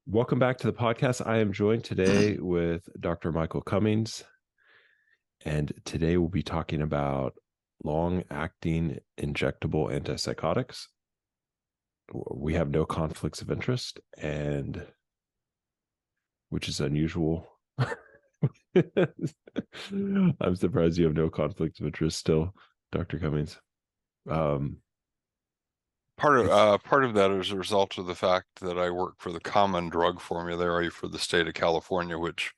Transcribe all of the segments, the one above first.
Welcome back to the podcast. I am joined today with Dr. Michael Cummings, and today we'll be talking about long-acting injectable antipsychotics. We have no conflicts of interest, and which is unusual. I'm surprised you have no conflicts of interest still, Dr. Cummings. Part of that is a result of the fact that I work for the common drug formulary for the state of California, which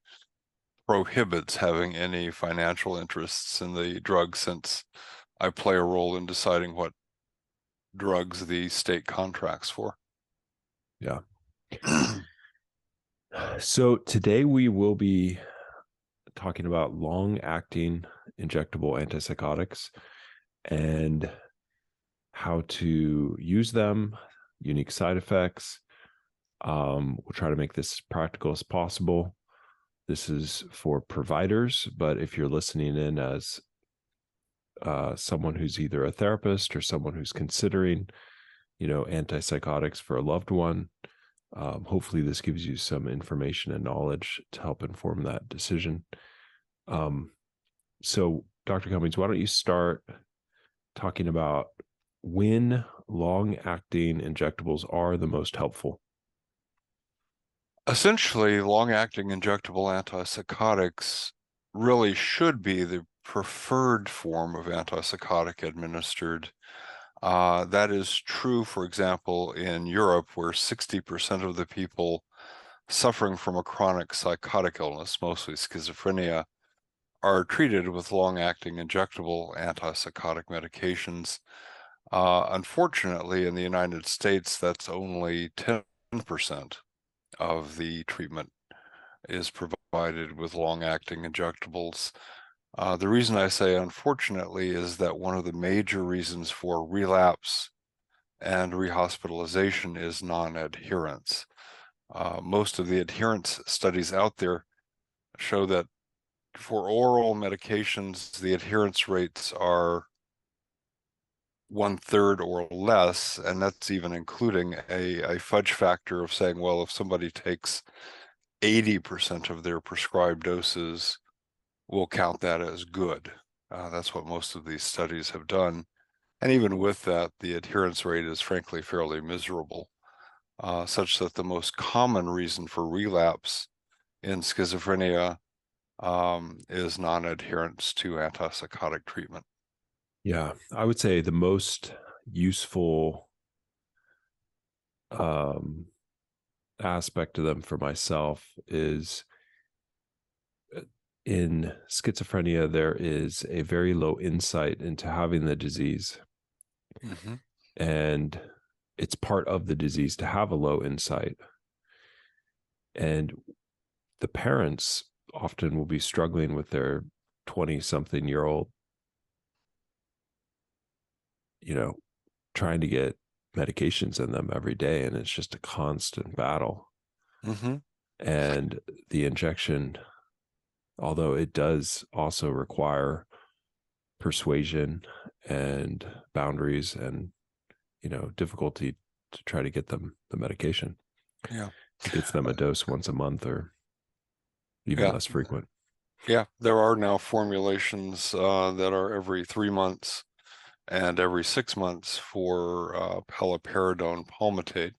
prohibits having any financial interests in the drug, since I play a role in deciding what drugs the state contracts for. Yeah. So today we will be talking about long-acting injectable antipsychotics and how to use them, unique side effects. We'll try to make this as practical as possible. This is for providers, but if you're listening in as someone who's either a therapist or someone who's considering, antipsychotics for a loved one, hopefully this gives you some information and knowledge to help inform that decision. So, Dr. Cummings, why don't you start talking about when long-acting injectables are the most helpful? Essentially, long-acting injectable antipsychotics really should be the preferred form of antipsychotic administered. That is true, for example, in Europe, where 60% of the people suffering from a chronic psychotic illness, mostly schizophrenia, are treated with long-acting injectable antipsychotic medications. Unfortunately, in the United States, that's only 10% of the treatment is provided with long-acting injectables. The reason I say unfortunately is that one of the major reasons for relapse and rehospitalization is non-adherence. Most of the adherence studies out there show that for oral medications, the adherence rates are 1/3 or less, and that's even including a fudge factor of saying, well, if somebody takes 80% of their prescribed doses, we'll count that as good. That's what most of these studies have done. And even with that, the adherence rate is frankly fairly miserable, such that the most common reason for relapse in schizophrenia is non-adherence to antipsychotic treatment. Yeah, I would say the most useful aspect of them for myself is in schizophrenia, there is a very low insight into having the disease. Mm-hmm. And it's part of the disease to have a low insight. And the parents often will be struggling with their 20-something-year-old, trying to get medications in them every day. And it's just a constant battle. Mm-hmm. And the injection, although it does also require persuasion and boundaries and, difficulty to try to get them the medication. Yeah. It gets them a dose once a month or even less frequent. Yeah, there are now formulations that are every 3 months and every 6 months for paliperidone palmitate.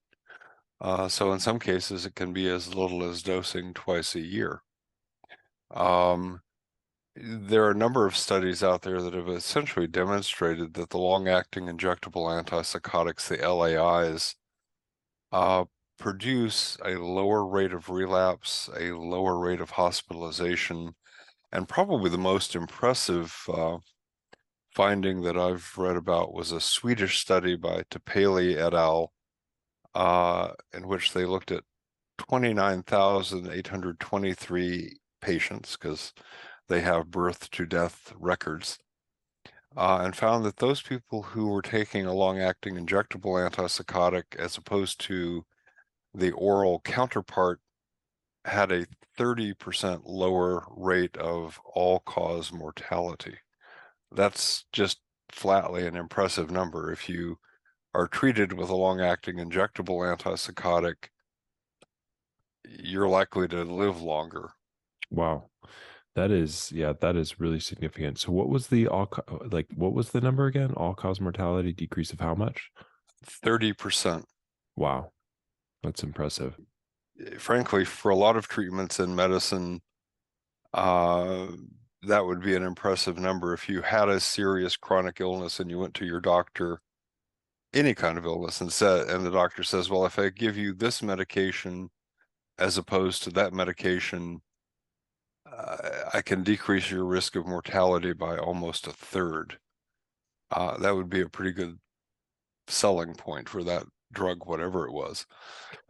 So in some cases, it can be as little as dosing twice a year. There are a number of studies out there that have essentially demonstrated that the long-acting injectable antipsychotics, the LAIs, produce a lower rate of relapse, a lower rate of hospitalization, and probably the most impressive finding that I've read about was a Swedish study by Tepeli et al., in which they looked at 29,823 patients, because they have birth to death records, and found that those people who were taking a long-acting injectable antipsychotic as opposed to the oral counterpart had a 30% lower rate of all-cause mortality. That's just flatly an impressive number. If you are treated with a long-acting injectable antipsychotic you're likely to live longer. Wow. That is, yeah, that is really significant. So what was the what was the number again? All cause mortality decrease of how much? 30%. Wow. That's impressive. Frankly, for a lot of treatments in medicine, uh, that would be an impressive number. If you had a serious chronic illness and you went to your doctor, any kind of illness, and the doctor says, well, if I give you this medication as opposed to that medication, I can decrease your risk of mortality by almost a third. That would be a pretty good selling point for that drug, whatever it was.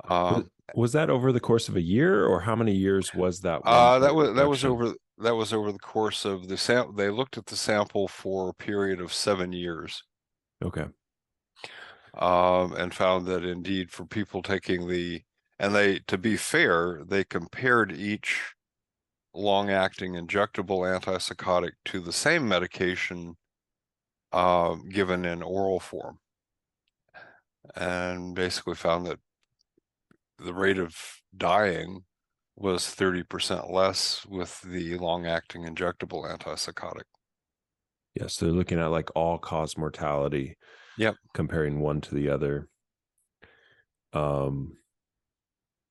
Was, Um, was that over the course of a year, or how many years was that 1 point reduction? that was over the course of the sample. They looked at the sample for a period of 7 years, Okay. and found that indeed for people taking to be fair, they compared each long-acting injectable antipsychotic to the same medication given in oral form, and basically found that the rate of dying was 30% less with the long-acting injectable antipsychotic. Yes, so they're looking at like all cause mortality, Yep. comparing one to the other.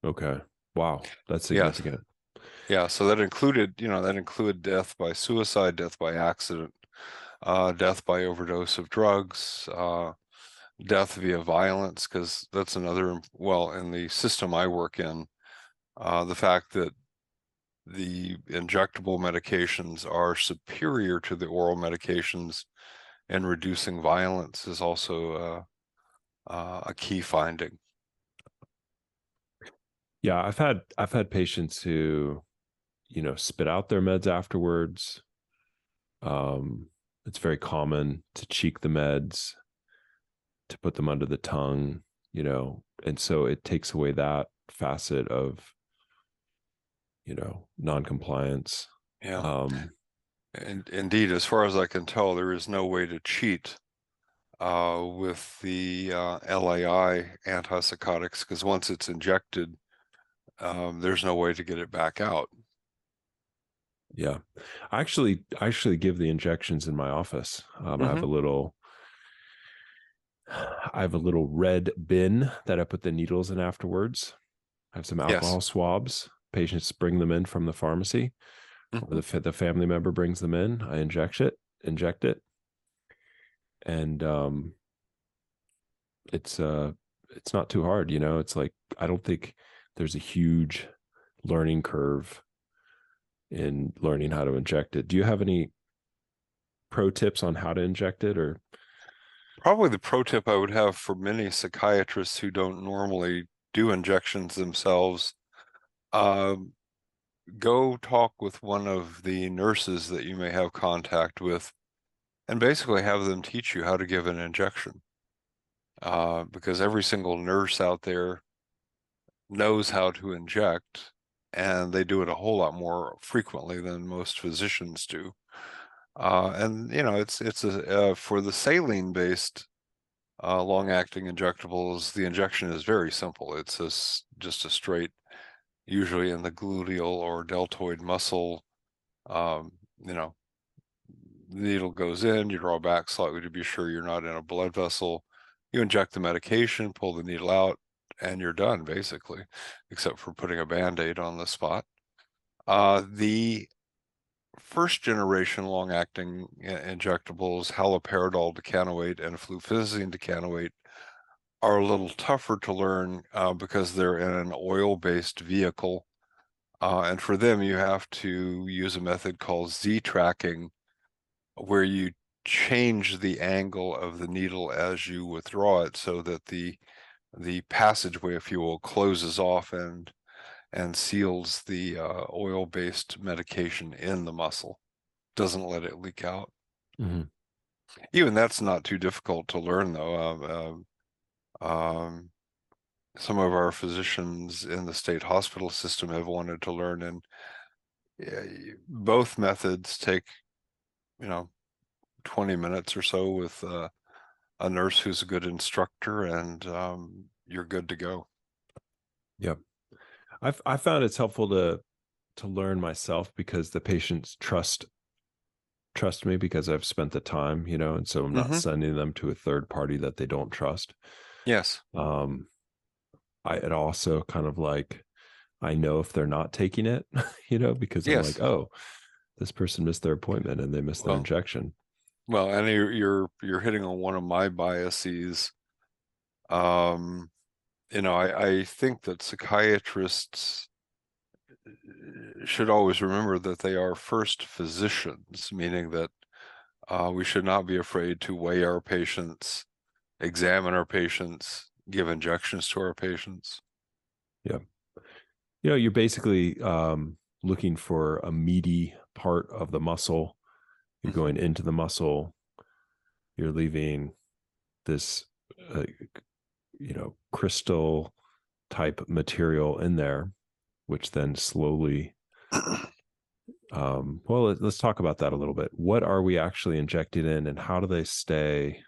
Okay. Wow, that's Yes. significant. Yeah. So that included death by suicide, death by accident, death by overdose of drugs, death via violence, because that's another, well, in the system I work in, the fact that the injectable medications are superior to the oral medications in reducing violence is also a key finding. Yeah, I've had patients who, spit out their meds afterwards. Um, it's very common to cheek the meds, to put them under the tongue, and so it takes away that facet of, non-compliance. Yeah. Um, And indeed, as far as I can tell, there is no way to cheat with the LAI antipsychotics, because once it's injected, there's no way to get it back out. yeah, I actually give the injections in my office. I have Mm-hmm. a little red bin that I put the needles in afterwards. I have some Yes. alcohol swabs. Patients bring them in from the pharmacy, or Mm-hmm. the family member brings them in. I inject it, and it's not too hard. It's like, I don't think there's a huge learning curve in learning how to inject it. Do you have any pro tips on how to inject it, or? Probably the pro tip I would have for many psychiatrists who don't normally do injections themselves, um, go talk with one of the nurses that you may have contact with and basically have them teach you how to give an injection. Because every single nurse out there knows how to inject, and they do it a whole lot more frequently than most physicians do. And for the saline-based long-acting injectables, the injection is very simple. It's just a straight, usually in the gluteal or deltoid muscle. Um, you know, the needle goes in, you draw back slightly to be sure you're not in a blood vessel. You inject the medication, pull the needle out, and you're done, basically, except for putting a Band-Aid on the spot. The first generation long-acting injectables, haloperidol decanoate and fluphenazine decanoate, are a little tougher to learn because they're in an oil-based vehicle. And for them, you have to use a method called Z-tracking, where you change the angle of the needle as you withdraw it so that the passageway, if you will, closes off and seals the oil-based medication in the muscle, doesn't let it leak out. Mhm. Even that's not too difficult to learn, though. Some of our physicians in the state hospital system have wanted to learn, and both methods take, 20 minutes or so with a nurse who's a good instructor, and you're good to go. Yep. I found it's helpful to learn myself because the patients trust me because I've spent the time, and so I'm not Hmm. sending them to a third party that they don't trust. Yes. Um, it also kind of like I know if they're not taking it, because I'm like, Yes. oh, this person missed their appointment and they missed their Well, injection. and you're hitting on one of my biases. Um, I think that psychiatrists should always remember that they are first physicians, meaning that we should not be afraid to weigh our patients, examine our patients, give injections to our patients. Yeah. You're basically looking for a meaty part of the muscle. You're Hmm. going into the muscle. You're leaving this, uh, crystal type material in there, which then slowly, well, let's talk about that a little bit. What are we actually injecting in and how do they stay,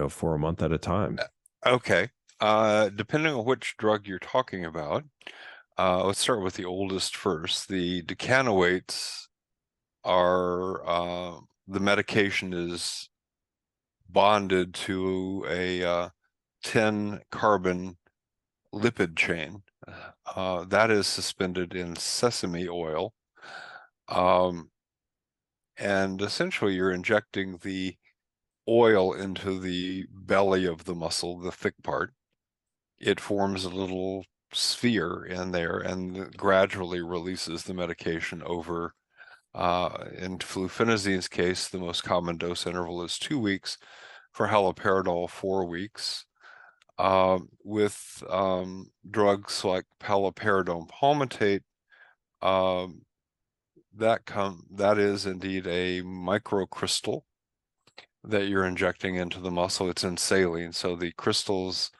for a month at a time? Okay. Depending on which drug you're talking about, let's start with the oldest first. The decanoates are the medication is bonded to a 10 carbon lipid chain that is suspended in sesame oil. Um, and essentially, you're injecting the oil into the belly of the muscle, the thick part. It forms a little sphere in there and gradually releases the medication over. In flufenazine's case, the most common dose interval is 2 weeks. For haloperidol, 4 weeks. With drugs like paliperidone palmitate, um, that is indeed a microcrystal that you're injecting into the muscle. It's in saline, so the crystals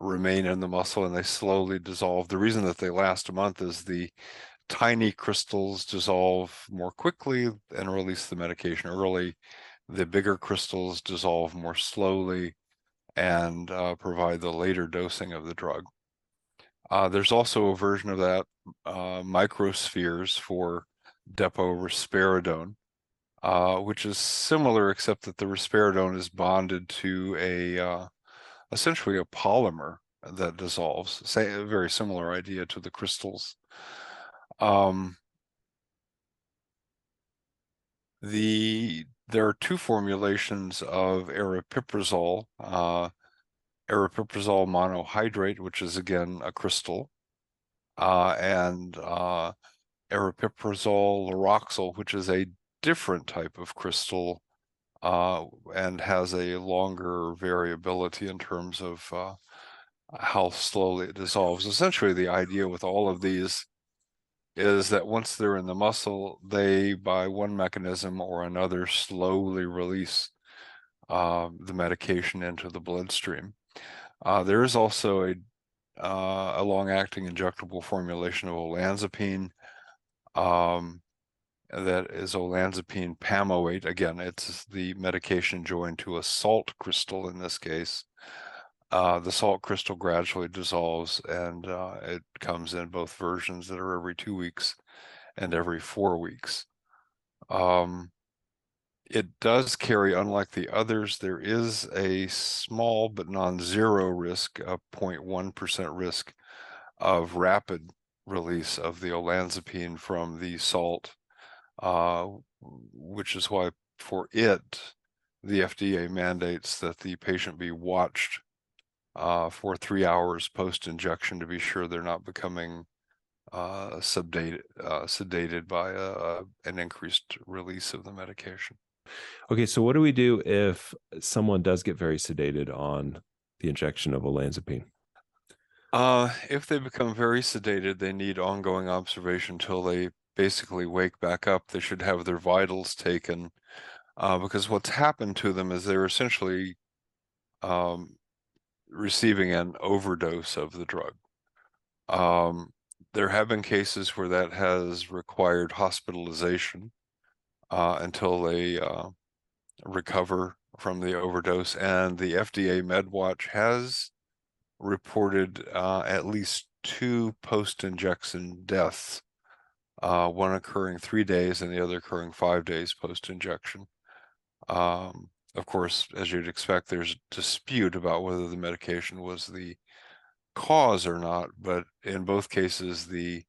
remain in the muscle and they slowly dissolve. The reason that they last a month is the tiny crystals dissolve more quickly and release the medication early. The bigger crystals dissolve more slowly and provide the later dosing of the drug. There's also a version of that, microspheres for depo-risperidone, which is similar except that the risperidone is bonded to essentially a polymer that dissolves. A very similar idea to the crystals. Um, there are two formulations of aripiprazole, aripiprazole monohydrate, which is again a crystal, and aripiprazole Laroxal, which is a different type of crystal and has a longer variability in terms of how slowly it dissolves. Essentially, the idea with all of these is that once they're in the muscle, they, by one mechanism or another, slowly release the medication into the bloodstream. There is also a long-acting injectable formulation of olanzapine that is olanzapine pamoate. Again, it's the medication joined to a salt crystal in this case. The salt crystal gradually dissolves and it comes in both versions that are every 2 weeks and every 4 weeks. It does carry, unlike the others, there is a small but non-zero risk, a 0.1% risk of rapid release of the olanzapine from the salt, which is why for it, the FDA mandates that the patient be watched for 3 hours post-injection to be sure they're not becoming sedated by an increased release of the medication. Okay, so what do we do if someone does get very sedated on the injection of olanzapine? If they become very sedated, they need ongoing observation until they basically wake back up. They should have their vitals taken because what's happened to them is they're essentially um, receiving an overdose of the drug. Um, there have been cases where that has required hospitalization until they recover from the overdose, and the FDA MedWatch has reported at least 2 post-injection deaths, one occurring 3 days and the other occurring 5 days post-injection. Of course, as you'd expect, there's dispute about whether the medication was the cause or not, but in both cases, the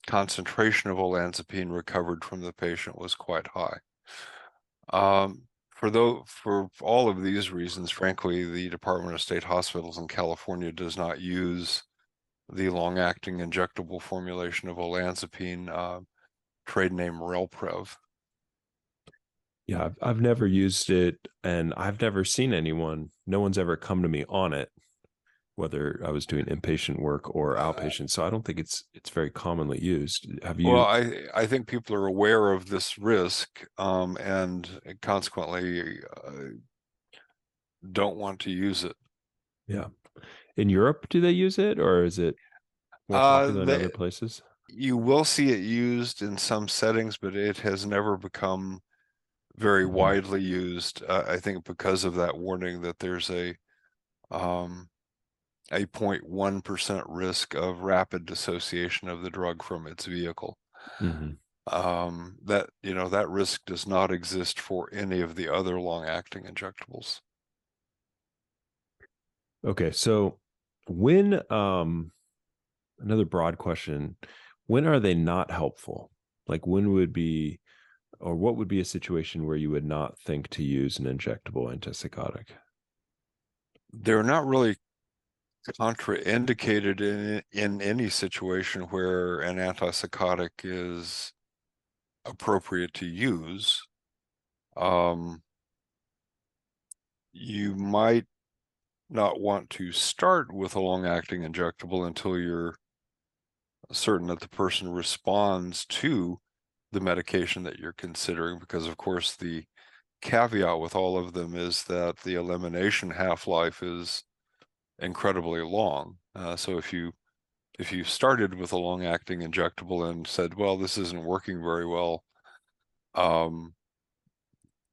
concentration of olanzapine recovered from the patient was quite high. For all of these reasons, frankly, the Department of State Hospitals in California does not use the long-acting injectable formulation of olanzapine, trade name Relprev. Yeah, I've never used it, and I've never seen anyone. No one's ever come to me on it, whether I was doing inpatient work or outpatient. So I don't think it's very commonly used. Have Well, you? I think people are aware of this risk, and consequently don't want to use it. Yeah. In Europe, do they use it, or is it more popular in other They, places? you will see it used in some settings, but it has never become very Mhm. widely used. I think because of that warning that there's um, a 0.1% risk of rapid dissociation of the drug from its vehicle. Mhm. That risk does not exist for any of the other long-acting injectables. Okay, so when another broad question, when are they not helpful? Like when would be or what would be a situation where you would not think to use an injectable antipsychotic? They're not really contraindicated in any situation where an antipsychotic is appropriate to use. You might not want to start with a long-acting injectable until you're certain that the person responds to the medication that you're considering, because of course the caveat with all of them is that the elimination half-life is incredibly long. So if you started with a long-acting injectable and said, well, this isn't working very well, um,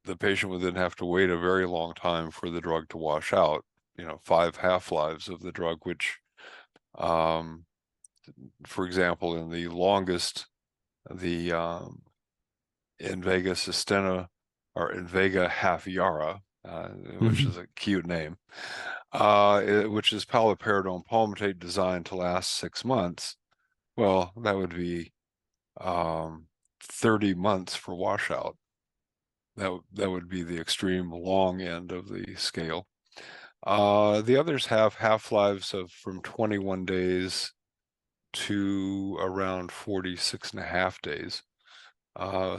the patient would then have to wait a very long time for the drug to wash out, 5 half-lives of the drug, which, um, for example, in the longest, the Invega Sustenna or Invega Half Yara, which is a cute name, which is paliperidone palmitate designed to last 6 months. Well, that would be 30 months for washout. That would be the extreme long end of the scale. The others have half-lives of from 21 days to around 46.5 days.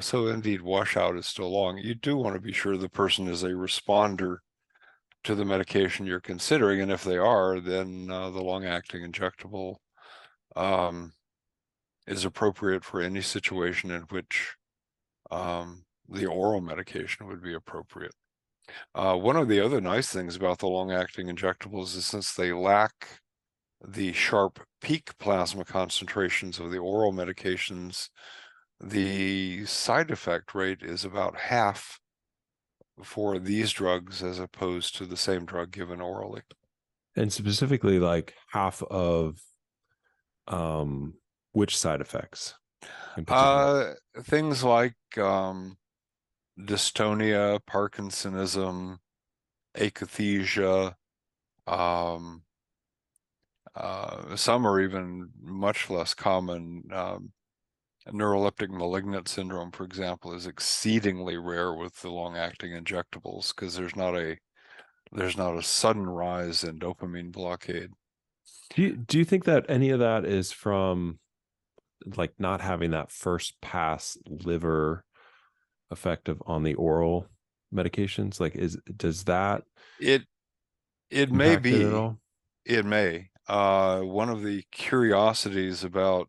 So indeed, washout is still long. You do want to be sure the person is a responder to the medication you're considering, and if they are, then the long-acting injectable is appropriate for any situation in which the oral medication would be appropriate. One of the other nice things about the long-acting injectables is since they lack the sharp peak plasma concentrations of the oral medications, the side effect rate is about half for these drugs as opposed to the same drug given orally. And specifically like half of which side effects in particular? Things like dystonia, Parkinsonism, akathisia, um, some are even much less common. Neuroleptic malignant syndrome, for example, is exceedingly rare with the long-acting injectables because there's not a sudden rise in dopamine blockade. Do you think that any of that is from like not having that first pass liver effective on the oral medications? Like does that It it may impact it at be, all? it may. One of the curiosities about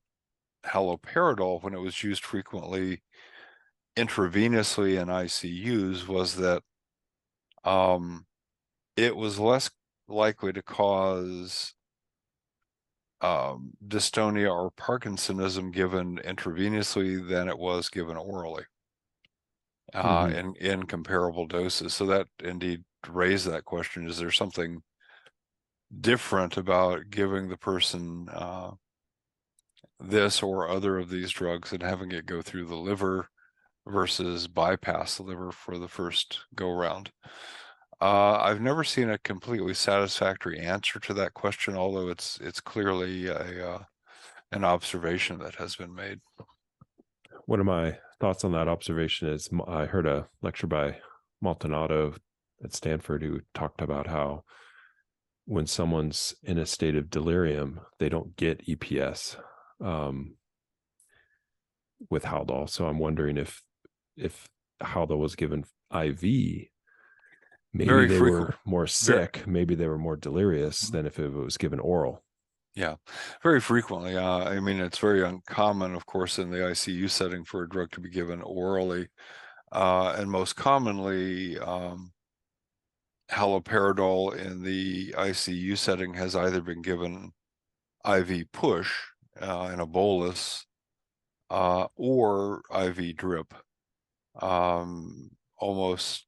haloperidol when it was used frequently intravenously in ICUs was that it was less likely to cause dystonia or Parkinsonism given intravenously than it was given orally Mm-hmm. in comparable doses. So that indeed raised that question: is there something different about giving the person this or other of these drugs and having it go through the liver versus bypass the liver for the first go round. I've never seen a completely satisfactory answer to that question, although it's clearly an observation that has been made. One of my thoughts on that observation is I heard a lecture by Maltonado at Stanford who talked about how when someone's in a state of delirium, they don't get EPS with Haldol. So I'm wondering if Haldol was given IV, maybe they were more sick, maybe they were more delirious than if it was given oral. Yeah, very frequently. I mean, it's very uncommon, of course, in the ICU setting for a drug to be given orally. And most commonly, haloperidol in the ICU setting has either been given IV push in a bolus or IV drip. Almost,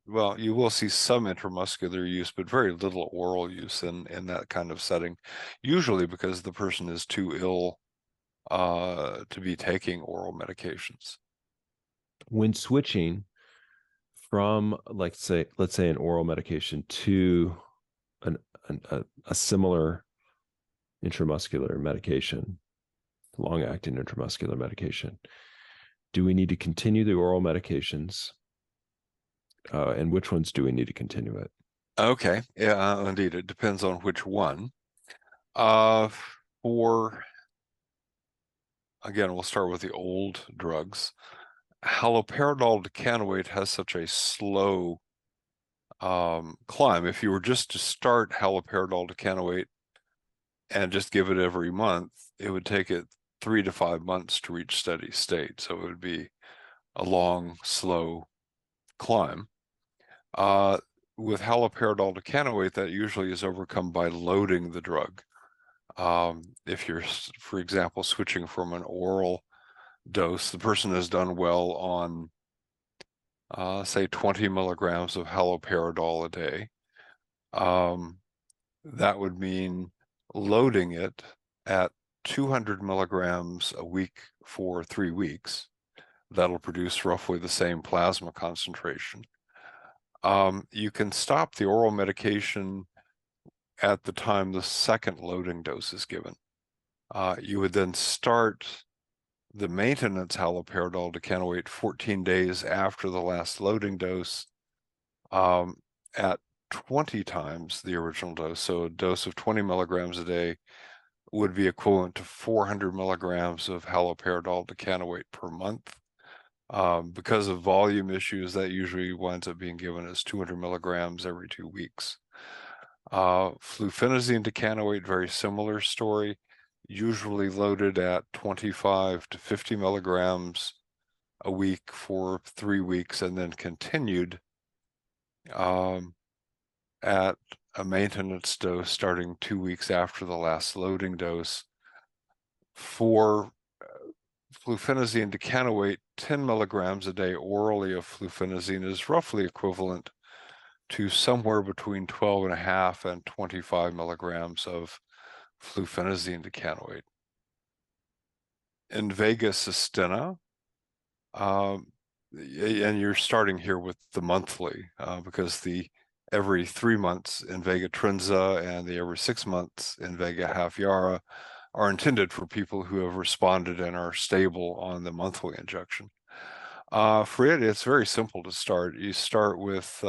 well, you will see some intramuscular use, but very little oral use in that kind of setting, usually because the person is too ill to be taking oral medications. When switching from, like, let's say an oral medication to a similar intramuscular medication, long-acting intramuscular medication, do we need to continue the oral medications? And which ones do we need to continue it? Okay, yeah, indeed, it depends on which one. For, again, we'll start with the old drugs. Haloperidol decanoate has such a slow climb. If you were just to start haloperidol decanoate and just give it every month, it would take it 3 to 5 months to reach steady state. So it would be a long, slow climb. With haloperidol decanoate, that usually is overcome by loading the drug. If you're, for example, switching from an oral dose, the person has done well on, say, 20 milligrams of haloperidol a day. That would mean loading it at 200 milligrams a week for 3 weeks. That'll produce roughly the same plasma concentration. You can stop the oral medication at the time the second loading dose is given. You would then start the maintenance haloperidol decanoate 14 days after the last loading dose at 20 times the original dose. So a dose of 20 milligrams a day would be equivalent to 400 milligrams of haloperidol decanoate per month. Because of volume issues, that usually winds up being given as 200 milligrams every 2 weeks. Fluphenazine decanoate, very similar story, usually loaded at 25 to 50 milligrams a week for 3 weeks and then continued at a maintenance dose starting 2 weeks after the last loading dose. For fluphenazine decanoate, 10 milligrams a day orally of fluphenazine is roughly equivalent to somewhere between 12.5 and 25 milligrams of fluphenazine decanoate. Invega Sustenna, and you're starting here with the monthly because the every 3 months Invega Trinza and the every 6 months Invega Half Yara are intended for people who have responded and are stable on the monthly injection. For it, it's very simple to start. You start with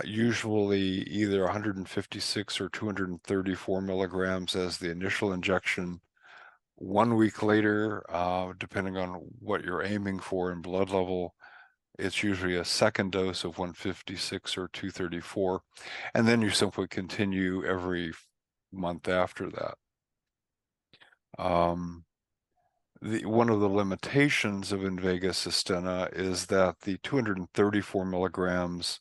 usually either 156 or 234 milligrams as the initial injection. 1 week later, depending on what you're aiming for in blood level, it's usually a second dose of 156 or 234, and then you simply continue every month after that. One of the limitations of Invega Sustenna is that the 234 milligrams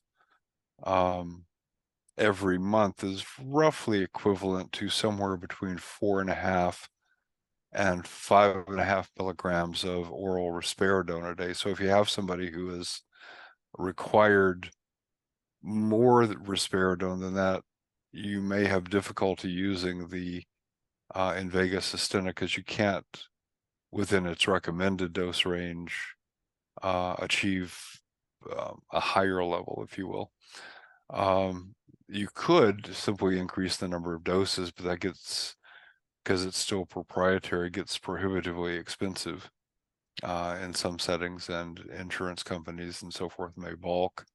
every month is roughly equivalent to somewhere between 4.5 and 5.5 milligrams of oral risperidone a day. So if you have somebody who has required more risperidone than that, you may have difficulty using the Invega Sustenna because you can't, within its recommended dose range, achieve a higher level, if you will. You could simply increase the number of doses, but that gets, because it's still proprietary, gets prohibitively expensive in some settings, and insurance companies and so forth may balk.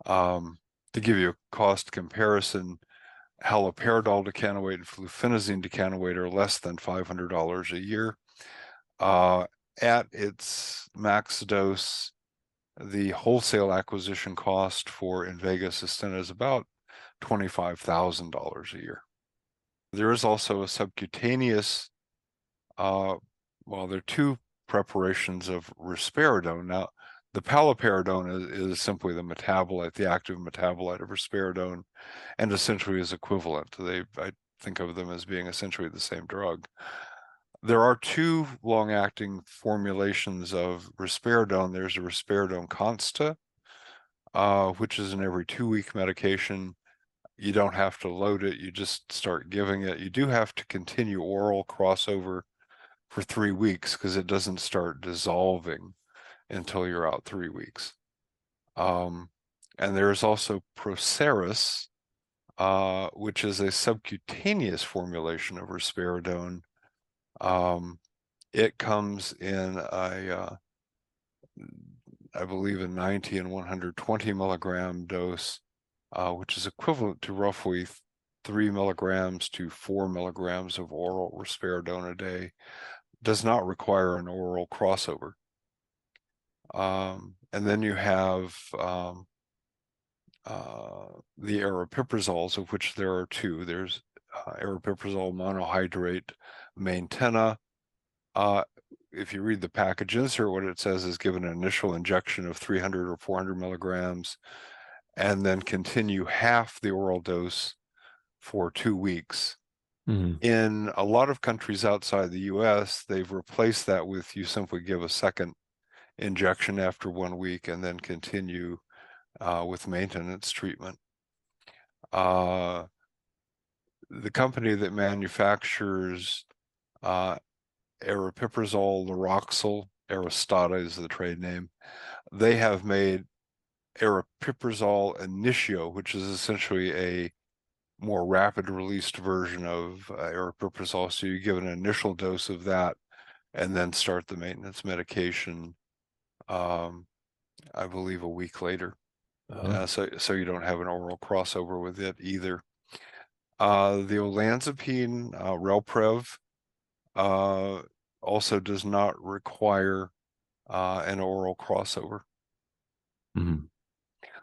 To give you a cost comparison, haloperidol decanoate and fluphenazine decanoate are less than $500 a year. At its max dose, the wholesale acquisition cost for Invega Sustenna is about $25,000 a year. There is also a subcutaneous, well, there are two preparations of risperidone. Now, the paliperidone is simply the metabolite, the active metabolite of risperidone, and essentially is equivalent. I think of them as being essentially the same drug. There are two long-acting formulations of risperidone. There's a risperidone consta, which is an every 2-week medication. You don't have to load it, you just start giving it. You do have to continue oral crossover for 3 weeks because it doesn't start dissolving until you're out 3 weeks. And there's also Proceris, which is a subcutaneous formulation of risperidone. It comes in I believe a 90 and 120 milligram dose, which is equivalent to roughly 3 milligrams to 4 milligrams of oral risperidone a day. Does not require an oral crossover. And then you have the arapiprazoles, of which there are two. There's aripiprazole monohydrate maintena. If you read the package insert, what it says is give an initial injection of 300 or 400 milligrams and then continue half the oral dose for 2 weeks. In a lot of countries outside the US, they've replaced that with you simply give a second injection after 1 week and then continue with maintenance treatment. The company that manufactures aripiprazole, Laroxel, Aristata is the trade name. They have made aripiprazole Initio, which is essentially a more rapid released version of aripiprazole. So you give an initial dose of that and then start the maintenance medication, I believe a week later. So you don't have an oral crossover with it either. The olanzapine, Relprev, also does not require an oral crossover.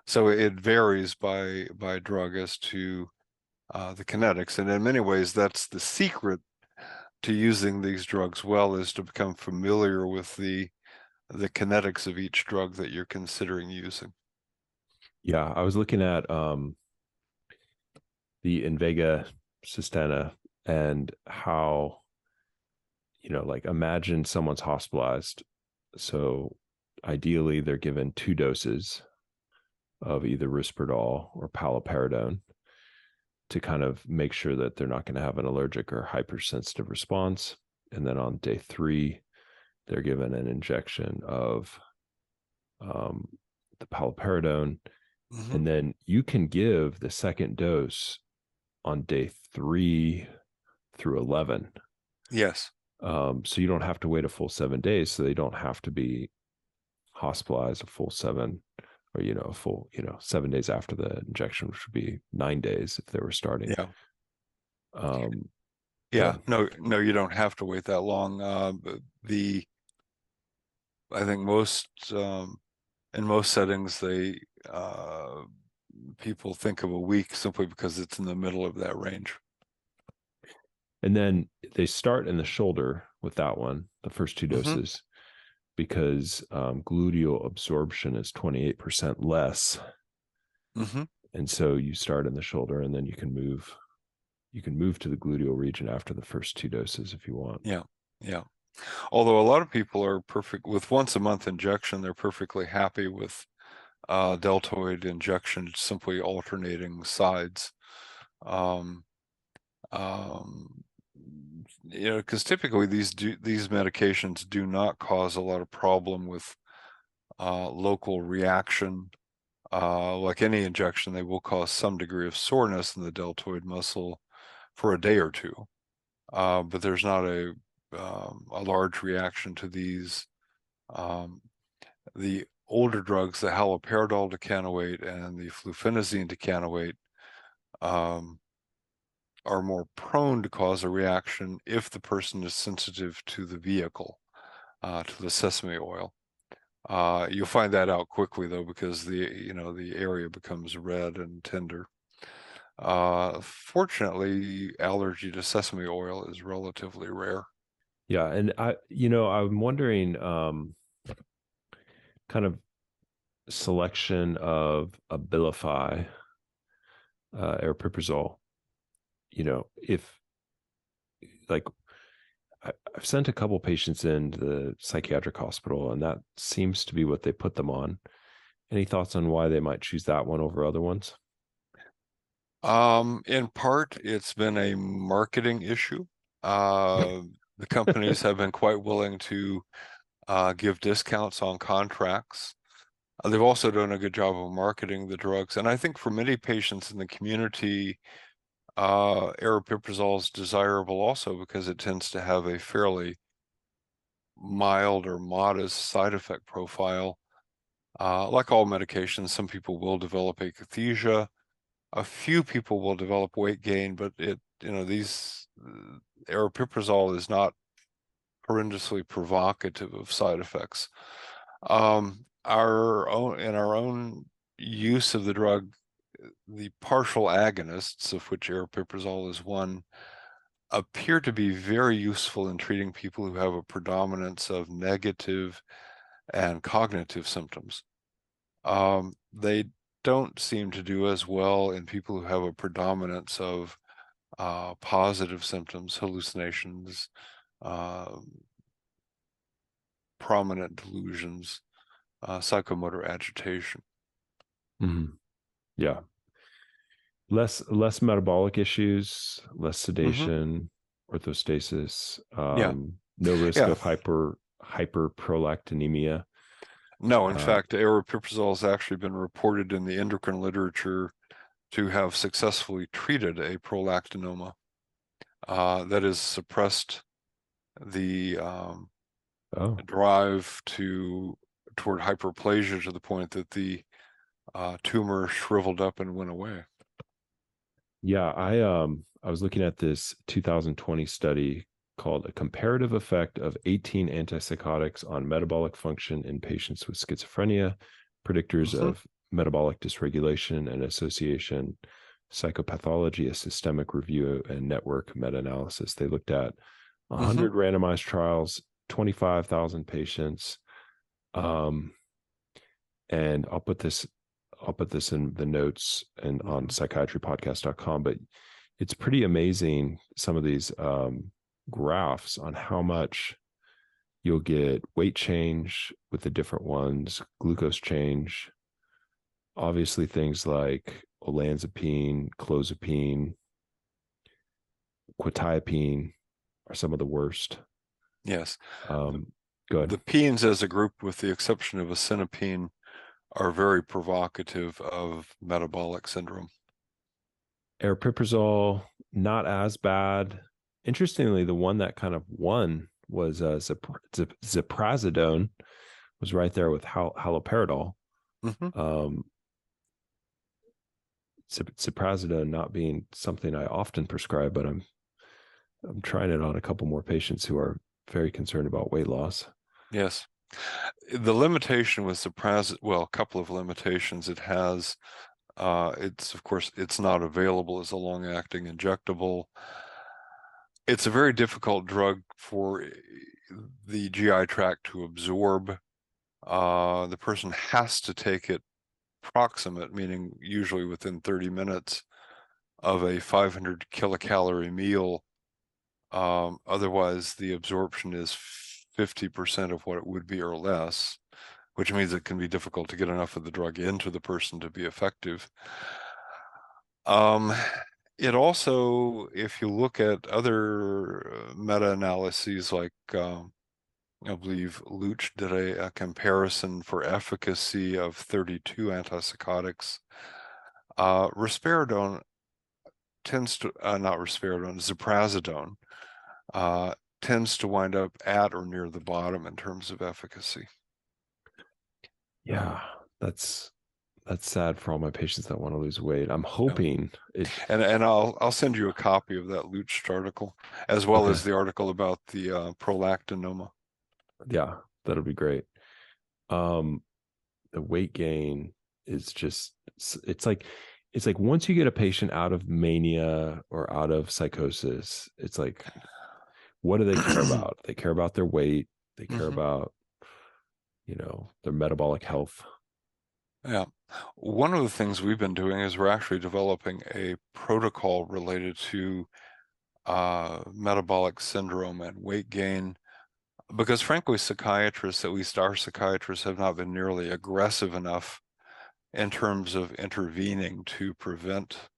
So it varies by drug as to the kinetics, and in many ways that's the secret to using these drugs well, is to become familiar with the kinetics of each drug that you're considering using. Yeah, I was looking at the Invega Sustenna and how, like imagine someone's hospitalized. So ideally they're given 2 doses of either risperidone or paliperidone to kind of make sure that they're not going to have an allergic or hypersensitive response. And then on day 3, they're given an injection of the paliperidone. And then you can give the second dose on day 3 through 11. Yes. So you don't have to wait a full 7 days. So they don't have to be hospitalized a full 7, or, a full, 7 days after the injection, which would be 9 days if they were starting. Yeah. No, you don't have to wait that long. I think in most settings, people think of a week simply because it's in the middle of that range. And then they start in the shoulder with that one, the first 2 doses, because gluteal absorption is 28% less. And so you start in the shoulder, and then you can move to the gluteal region after the first 2 doses if you want. Yeah. Although a lot of people are perfect with once a month injection, they're perfectly happy with deltoid injection, simply alternating sides. Um, because typically these medications do not cause a lot of problem with local reaction. Like any injection, they will cause some degree of soreness in the deltoid muscle for a day or two, but there's not a large reaction to these. The older drugs, the haloperidol decanoate and the fluphenazine decanoate, are more prone to cause a reaction if the person is sensitive to the vehicle, to the sesame oil. You'll find that out quickly though, because the area becomes red and tender. Fortunately, allergy to sesame oil is relatively rare. Yeah, and I'm wondering, kind of selection of Abilify, aripiprazole. If like I've sent a couple patients into the psychiatric hospital, and that seems to be what they put them on. Any thoughts on why they might choose that one over other ones? In part, it's been a marketing issue. The companies have been quite willing to give discounts on contracts. They've also done a good job of marketing the drugs. And I think for many patients in the community, aripiprazole is desirable also because it tends to have a fairly mild or modest side effect profile. Like all medications, some people will develop akathisia. A few people will develop weight gain, but these aripiprazole is not horrendously provocative of side effects. Our own use of the drug, the partial agonists, of which aripiprazole is one, appear to be very useful in treating people who have a predominance of negative and cognitive symptoms. They don't seem to do as well in people who have a predominance of positive symptoms, hallucinations, uh, prominent delusions, psychomotor agitation. Mm-hmm. Yeah, less metabolic issues, less Mm-hmm. sedation, orthostasis, Yeah, no risk yeah. of hyperprolactinemia. No, in Uh, fact, aripiprazole has actually been reported in the endocrine literature to have successfully treated a prolactinoma that has suppressed the oh, drive toward hyperplasia to the point that the tumor shriveled up and went away. yeah. I was looking at this 2020 study called "A Comparative Effect of 18 Antipsychotics on Metabolic Function in Patients with Schizophrenia, Predictors Mm-hmm. of Metabolic Dysregulation and Association, Psychopathology, a Systemic Review and Network Meta-Analysis." They looked at Mm-hmm. 100 randomized trials, 25,000 patients. Um, and I'll put this in the notes and on Mm-hmm. psychiatrypodcast.com, but it's pretty amazing, some of these graphs on how much you'll get weight change with the different ones, glucose change, obviously things like olanzapine, clozapine, quetiapine are some of the worst. Yes. um, Good. The penes as a group, with the exception of acinapine, are very provocative of metabolic syndrome. Aripiprazole, not as bad. Interestingly, the one that kind of won was ziprasidone, was right there with haloperidol. Mm-hmm. Um, ziprasidone not being something I often prescribe, but I'm trying it on a couple more patients who are very concerned about weight loss. Yes. The limitation with ziprasidone, well, a couple of limitations it has. Of course, it's not available as a long-acting injectable. It's a very difficult drug for the GI tract to absorb. The person has to take it proximate, meaning usually within 30 minutes of a 500 kilocalorie meal. Otherwise, the absorption is 50% of what it would be or less, which means it can be difficult to get enough of the drug into the person to be effective. Um, It also, if you look at other meta-analyses like I believe Luch did a comparison for efficacy of 32 antipsychotics. Risperidone tends to, not risperidone, ziprasidone tends to wind up at or near the bottom in terms of efficacy. Yeah, that's sad for all my patients that want to lose weight. I'm Yeah. hoping it. And I'll send you a copy of that Luch article, as well Okay. as the article about the prolactinoma. Yeah, that'll be great. Um, the weight gain is just, it's like once you get a patient out of mania or out of psychosis, it's like, what do they care about? They care about their weight. They care Hmm. about, their metabolic health. Yeah. One of the things we've been doing is we're actually developing a protocol related to metabolic syndrome and weight gain, because frankly, psychiatrists, at least our psychiatrists, have not been nearly aggressive enough in terms of intervening to prevent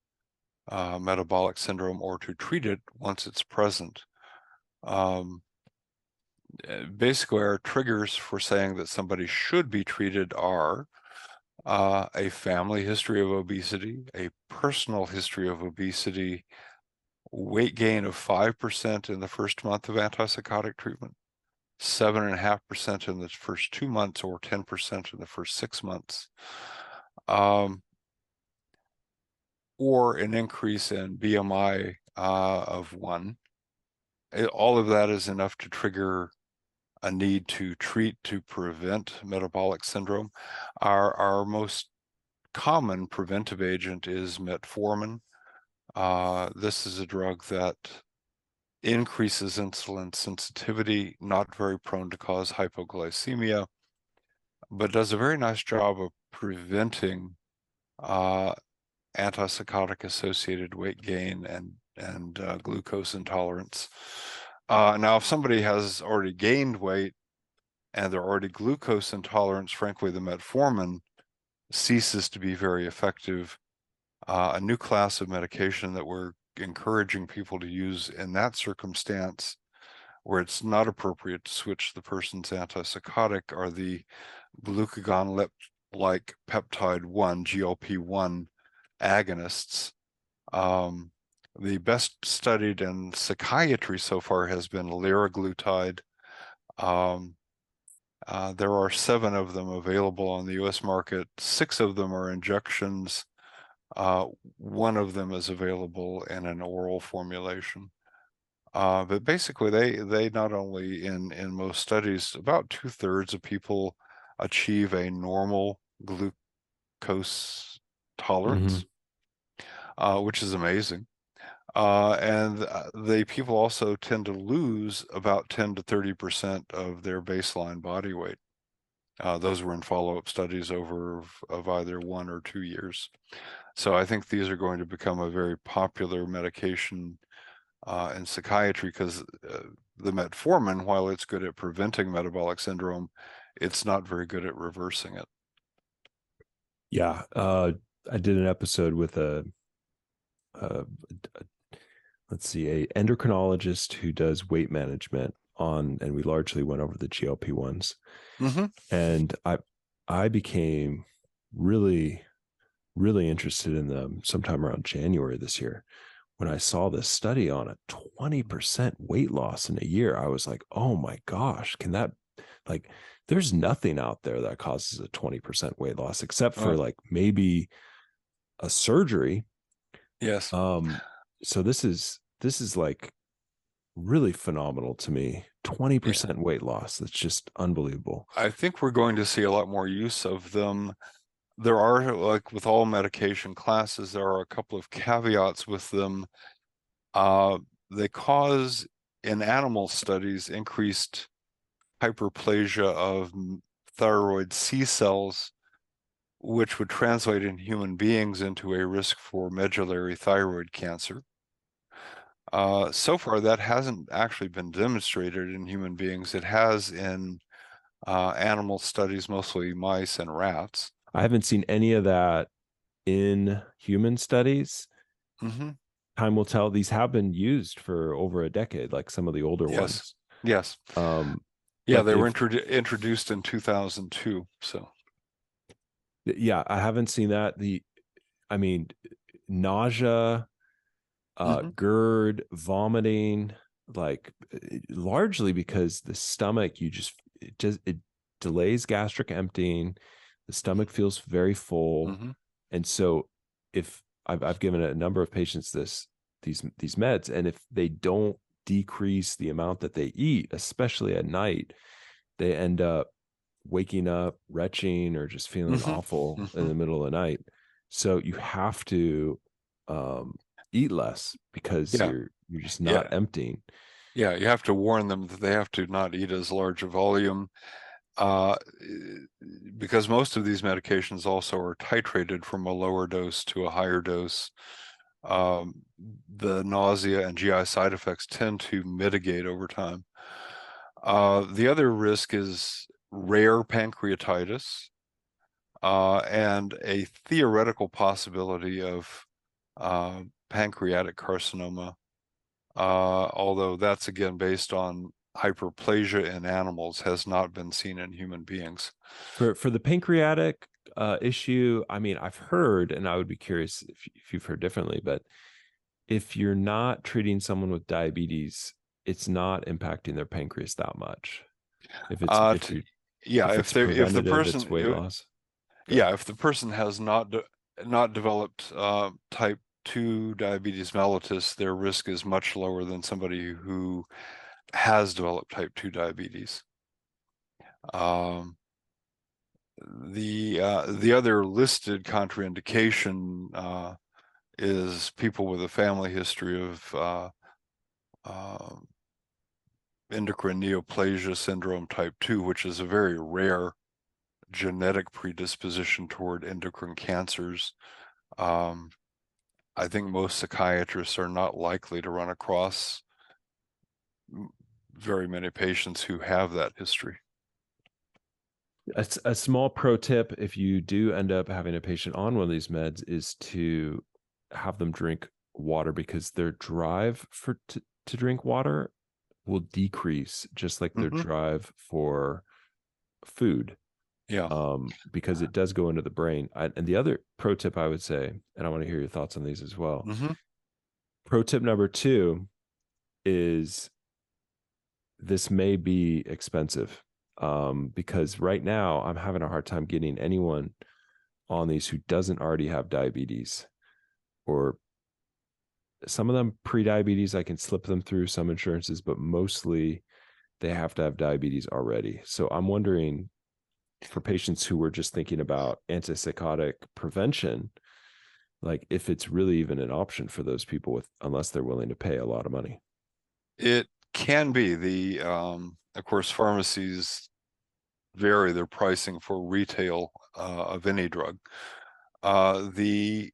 metabolic syndrome or to treat it once it's present. Um, Basically, our triggers for saying that somebody should be treated are a family history of obesity, a personal history of obesity, weight gain of 5% in the first month of antipsychotic treatment, 7.5% in the first 2 months, or 10% in the first 6 months, or an increase in BMI of 1. All of that is enough to trigger a need to treat to prevent metabolic syndrome. Our most common preventive agent is metformin. This is a drug that increases insulin sensitivity, not very prone to cause hypoglycemia, but does a very nice job of preventing antipsychotic associated weight gain and glucose intolerance. Now, if somebody has already gained weight and they're already glucose intolerant, frankly, the metformin ceases to be very effective. A new class of medication that we're encouraging people to use in that circumstance, where it's not appropriate to switch the person's antipsychotic, are the glucagon-like peptide 1, GLP-1 agonists. The best studied in psychiatry so far has been liraglutide. There are 7 of them available on the US market. 6 of them are injections. One of them is available in an oral formulation. But basically, they not only in most studies, about 2/3 of people achieve a normal glucose Mm-hmm. tolerance, which is amazing. And the people also tend to lose about 10 to 30% of their baseline body weight. Those were in follow-up studies of either 1 or 2 years. So I think these are going to become a very popular medication in psychiatry, because the metformin, while it's good at preventing metabolic syndrome, it's not very good at reversing it. Yeah. I did an episode with a let's see, a endocrinologist who does weight management and we largely went over the GLP ones. Mm-hmm. And I became really, really interested in them sometime around January this year when I saw this study on a 20% weight loss in a year. I was like, oh my gosh, can that, like, there's nothing out there that causes a 20% weight loss except for Oh, like maybe a surgery. yes. So this is like really phenomenal to me. Yeah. 20% weight loss. That's just unbelievable. I think we're going to see a lot more use of them. There are, like with all medication classes, there are a couple of caveats with them. They cause, in animal studies, increased hyperplasia of thyroid C cells, which would translate in human beings into a risk for medullary thyroid cancer. So far, that hasn't actually been demonstrated in human beings. It has in animal studies, mostly mice and rats. I haven't seen any of that in human studies. Hmm. time will tell. These have been used for over a decade, like some of the older Yes. ones. Yes. Um, Yeah, but they were if introduced in 2002. So, yeah, I haven't seen that. I mean, nausea, mhm, GERD, vomiting, like largely because the stomach, it delays gastric emptying. The stomach feels very full, mhm, and so if I've given a number of patients these meds, and if they don't decrease the amount that they eat, especially at night, they end up waking up retching or just feeling mhm, awful in mhm. the middle of the night. So you have to um, eat less because Yeah, you're just not yeah, emptying. yeah. You have to warn them that they have to not eat as large a volume, uh, because most of these medications also are titrated from a lower dose to a higher dose. Um, the nausea and GI side effects tend to mitigate over time. The other risk is rare pancreatitis, and a theoretical possibility of pancreatic carcinoma, although that's again based on hyperplasia in animals, has not been seen in human beings. For the pancreatic issue, I mean, I've heard, and I would be curious if you've heard differently, but if you're not treating someone with diabetes, it's not impacting their pancreas that much. If it's Uh, if t- you yeah, if it's if the preventative, person, it's weight loss. Go ahead. yeah, if the person has not developed type 2 diabetes mellitus, their risk is much lower than somebody who has developed type 2 diabetes. Um, the other listed contraindication is people with a family history of uh, endocrine neoplasia syndrome type 2, which is a very rare genetic predisposition toward endocrine cancers. Um, I think most psychiatrists are not likely to run across very many patients who have that history. A small pro tip, if you do end up having a patient on one of these meds, is to have them drink water, because their drive to drink water will decrease just like their Hmm. drive for food, Yeah. because it does go into the brain. And the other pro tip I would say, and I want to hear your thoughts on these as well. Hmm. Pro tip number 2 is, this may be expensive, because right now I'm having a hard time getting anyone on these who doesn't already have diabetes, or some of them pre-diabetes. I can slip them through some insurances, but mostly they have to have diabetes already. So I'm wondering, for patients who were just thinking about antipsychotic prevention, like if it's really even an option for those people, with unless they're willing to pay a lot of money. It can be. Of course, pharmacies vary their pricing for retail of any drug. The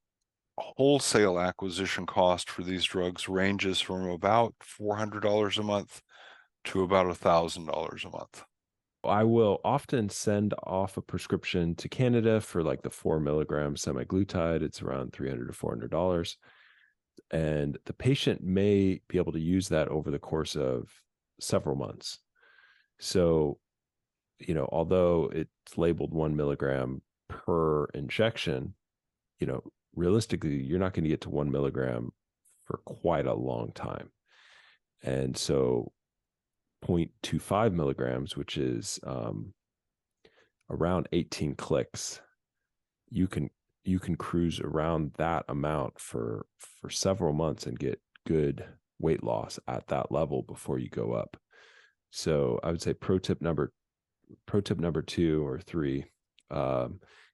wholesale acquisition cost for these drugs ranges from about $400 a month to about $1,000 a month. I will often send off a prescription to Canada for like the 4 milligram semaglutide. It's around $300 to $400. And the patient may be able to use that over the course of several months. So, although it's labeled 1 milligram per injection, you know, realistically, you're not going to get to 1 milligram for quite a long time. And so 0.25 milligrams, which is around 18 clicks, you can cruise around that amount for several months and get good weight loss at that level before you go up. So I would say pro tip number 2 or 3,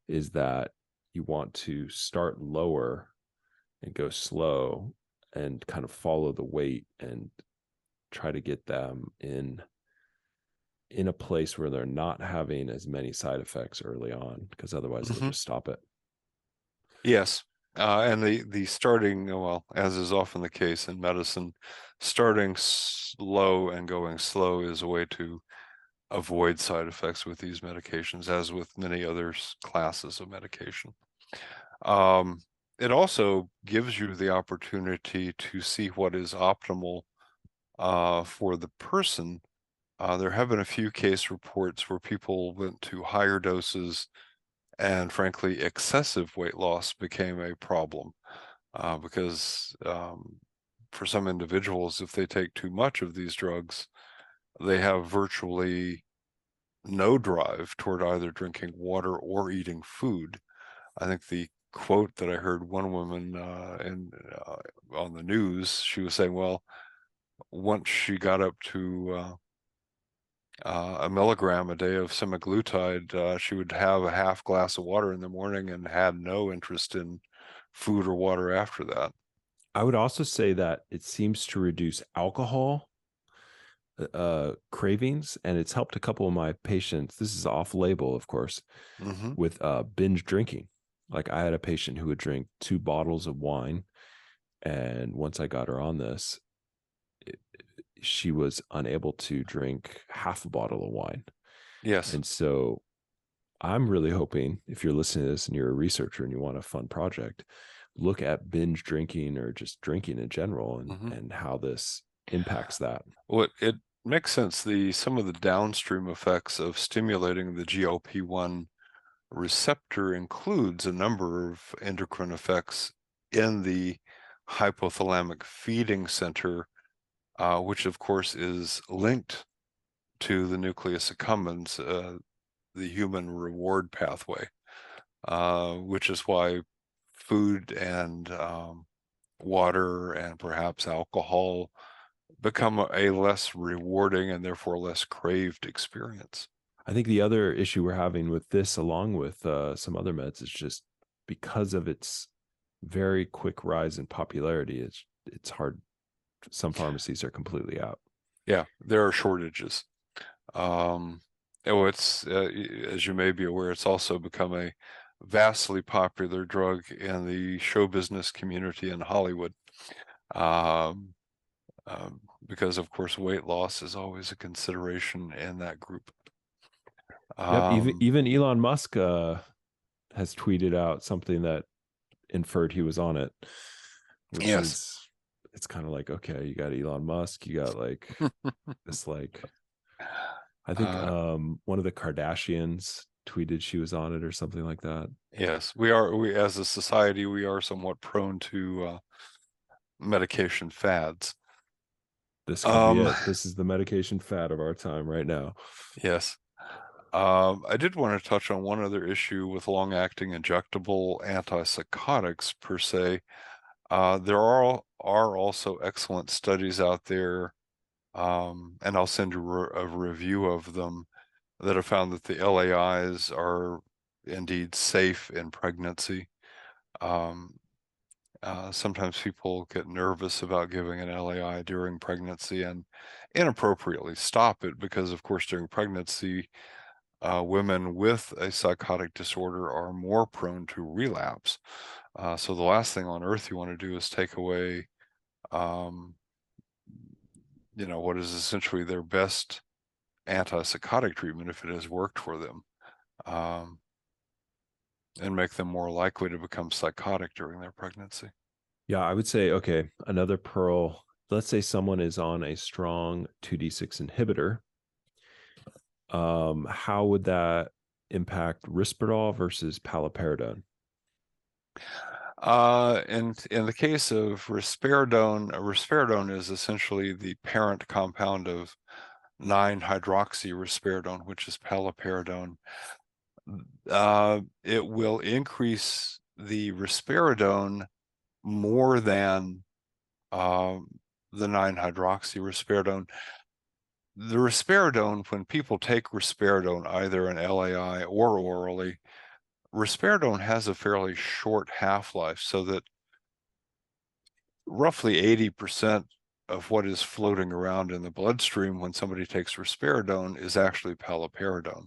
is that you want to start lower and go slow and kind of follow the weight and try to get them in a place where they're not having as many side effects early on, because otherwise they'll Hmm. just stop it. Yes. And the starting, well, as is often the case in medicine, starting slow and going slow is a way to avoid side effects with these medications, as with many other classes of medication. Um, it also gives you the opportunity to see what is optimal for the person. There have been a few case reports where people went to higher doses, and frankly, excessive weight loss became a problem because for some individuals, if they take too much of these drugs, they have virtually no drive toward either drinking water or eating food. I think the quote that I heard one woman on the news, she was saying, well, once she got up to a milligram a day of semaglutide, she would have a half glass of water in the morning and had no interest in food or water after that. I would also say that it seems to reduce alcohol cravings, and it's helped a couple of my patients. This is off label, of course, Hmm. with binge drinking. Like I had a patient who would drink 2 bottles of wine, and once I got her on this, it, she was unable to drink half a bottle of wine. Yes. And so I'm really hoping, if you're listening to this and you're a researcher and you want a fun project, look at binge drinking or just drinking in general, Hmm. and how this impacts that. Well, it makes sense. Some of the downstream effects of stimulating the GLP-1 receptor includes a number of endocrine effects in the hypothalamic feeding center, which of course is linked to the nucleus accumbens, the human reward pathway, which is why food and water and perhaps alcohol become a less rewarding and therefore less craved experience. I think the other issue we're having with this, along with some other meds, is just because of its very quick rise in popularity. It's hard. Some pharmacies are completely out. Yeah, there are shortages. Oh, it's as you may be aware, it's also become a vastly popular drug in the show business community in Hollywood. Um, because of course weight loss is always a consideration in that group. Yep. Even Um, even Elon Musk has tweeted out something that inferred he was on it, which yes. is, it's kind of like, okay, you got Elon Musk, you got like this, like, I think Uh, one of the Kardashians tweeted she was on it or something like that. yes, we as a society, we are somewhat prone to medication fads. This could be Um, it. This is the medication fad of our time right now. yes. I did want to touch on one other issue with long-acting injectable antipsychotics per se. There are also excellent studies out there, and I'll send you a review of them, that have found that the LAIs are indeed safe in pregnancy. Um, Sometimes people get nervous about giving an LAI during pregnancy and inappropriately stop it because, of course, during pregnancy, women with a psychotic disorder are more prone to relapse. So the last thing on earth you want to do is take away, um, what is essentially their best antipsychotic treatment if it has worked for them, um, and make them more likely to become psychotic during their pregnancy. Yeah, I would say, okay, another pearl. Let's say someone is on a strong 2d6 inhibitor. How would that impact Risperdal versus paliperidone? In the case of risperidone is essentially the parent compound of 9-hydroxyrisperidone, which is paliperidone. It will increase the risperidone more than the 9-hydroxyrisperidone. The risperidone, when people take risperidone, either an LAI or orally, risperidone has a fairly short half-life, so that roughly 80% of what is floating around in the bloodstream when somebody takes risperidone is actually paliperidone,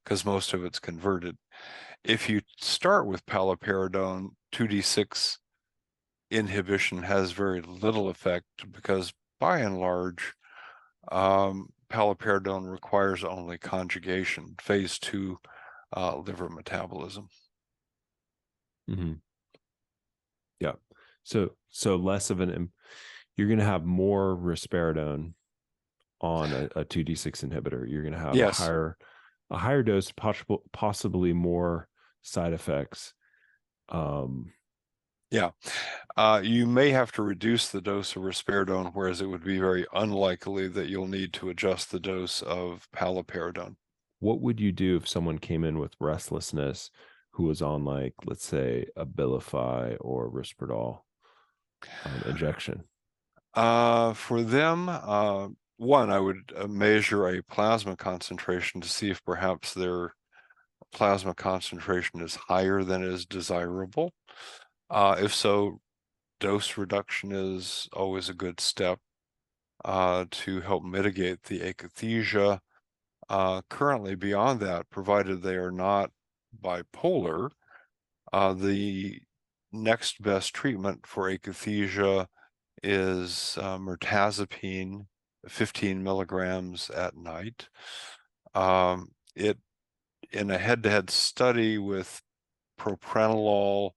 because most of it's converted. If you start with paliperidone, 2d6 inhibition has very little effect because, by and large, paliperidone requires only conjugation, phase 2 liver metabolism. Mm-hmm. So less of you're going to have more risperidone on a 2d6 inhibitor. You're going to have Yes. a higher dose, possibly more side effects. Yeah. You may have to reduce the dose of risperidone, whereas it would be very unlikely that you'll need to adjust the dose of paliperidone. What would you do if someone came in with restlessness who was on, like, let's say, Abilify or Risperdal injection? For them, one, I would measure a plasma concentration to see if perhaps their plasma concentration is higher than is desirable. If so, dose reduction is always a good step to help mitigate the akathisia. Currently, beyond that, provided they are not bipolar, the next best treatment for akathisia is mirtazapine, 15 milligrams at night. It in a head-to-head study with propranolol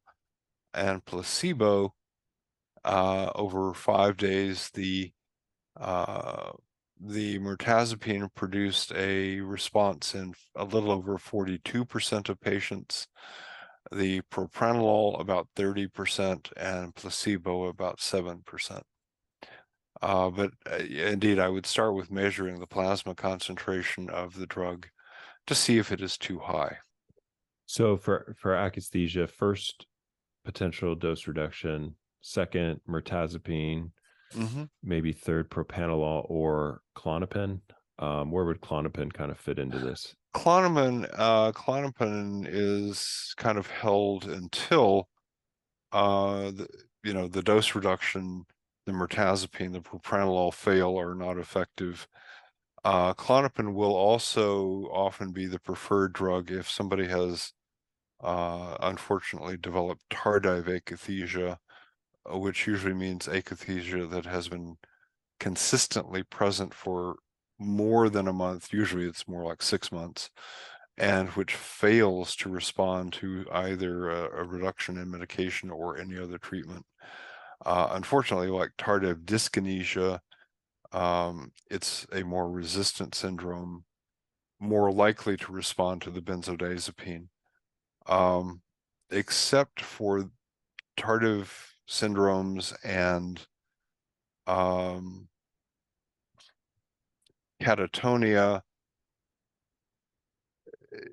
and placebo over 5 days, the mirtazapine produced a response in a little over 42% of patients, the propranolol about 30%, and placebo about 7%. But indeed, I would start with measuring the plasma concentration of the drug to see if it is too high. So for akathisia, first potential dose reduction, second mirtazapine, maybe third propranolol or Klonopin. Where would Klonopin kind of fit into this? Klonopin is kind of held until the dose reduction, the mirtazapine, the propranolol fail or are not effective. Klonopin will also often be the preferred drug if somebody has unfortunately developed tardive akathisia, which usually means akathisia that has been consistently present for more than a month. Usually it's more like 6 months, and which fails to respond to either a reduction in medication or any other treatment. Unfortunately, like tardive dyskinesia, it's a more resistant syndrome, more likely to respond to the benzodiazepine. Except for tardive syndromes and catatonia,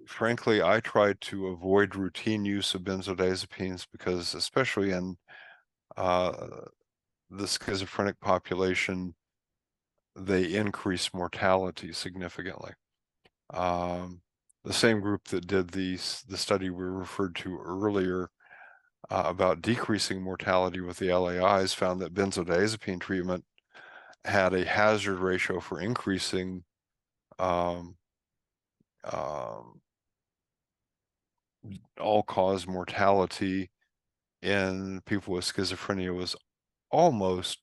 frankly, I tried to avoid routine use of benzodiazepines because, especially in the schizophrenic population, they increase mortality significantly. The same group that did the study we referred to earlier about decreasing mortality with the LAIs found that benzodiazepine treatment had a hazard ratio for increasing all-cause mortality in people with schizophrenia was almost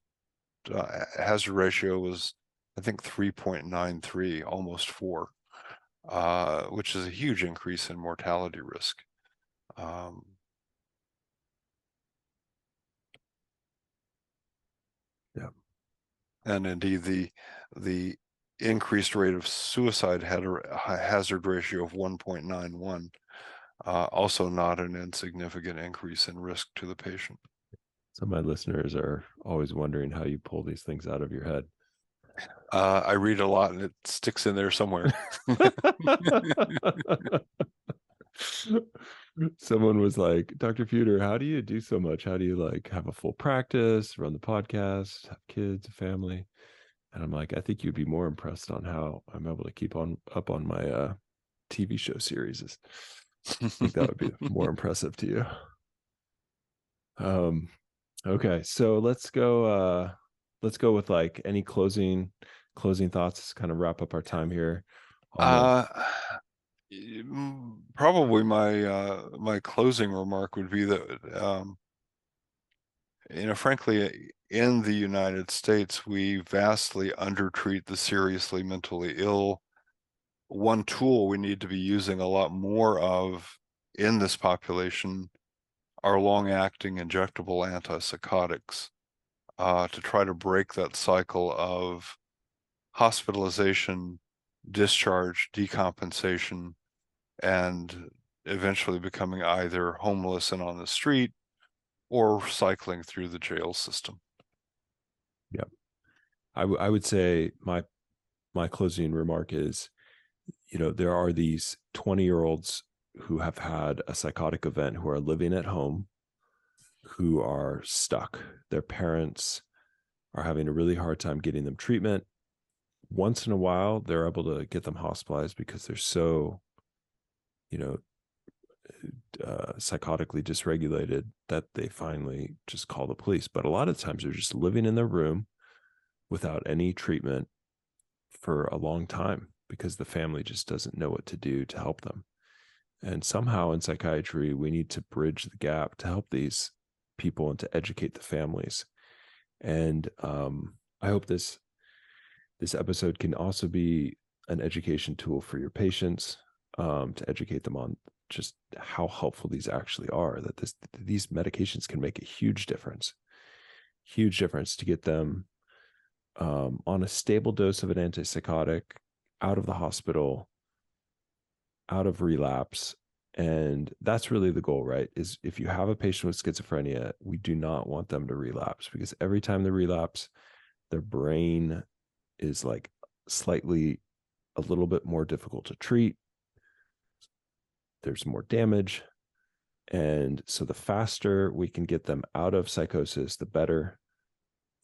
hazard ratio was, I think, 3.93, almost 4, which is a huge increase in mortality risk. Yeah. And indeed, the increased rate of suicide had a hazard ratio of 1.91, also not an insignificant increase in risk to the patient. So my listeners are always wondering how you pull these things out of your head. I read a lot and it sticks in there somewhere. Someone was like, Dr. Pewter, how do you do so much? How do you, like, have a full practice, run the podcast, have kids, a family? And I'm like, I think you'd be more impressed on how I'm able to keep up on my TV show series. I think that would be more impressive to you. Okay, so let's go with, like, any closing thoughts to kind of wrap up our time here. Probably my closing remark would be that frankly, in the United States, we vastly undertreat the seriously mentally ill. One tool we need to be using a lot more of in this population are long-acting injectable antipsychotics to try to break that cycle of hospitalization, discharge, decompensation, and eventually becoming either homeless and on the street or cycling through the jail system. Yeah. I would say my closing remark is, there are these 20-year-olds who have had a psychotic event who are living at home, who are stuck. Their parents are having a really hard time getting them treatment. Once in a while, they're able to get them hospitalized because they're so, you know, psychotically dysregulated that they finally just call the police. But a lot of times they're just living in their room without any treatment for a long time because the family just doesn't know what to do to help them. And somehow in psychiatry, we need to bridge the gap to help these people and to educate the families. And I hope this episode can also be an education tool for your patients, to educate them on just how helpful these actually are, that these medications can make a huge difference to get them on a stable dose of an antipsychotic, out of the hospital, out of relapse. And that's really the goal, right? Is if you have a patient with schizophrenia, we do not want them to relapse, because every time they relapse, their brain is like slightly a little bit more difficult to treat. There's more damage. And so the faster we can get them out of psychosis, the better.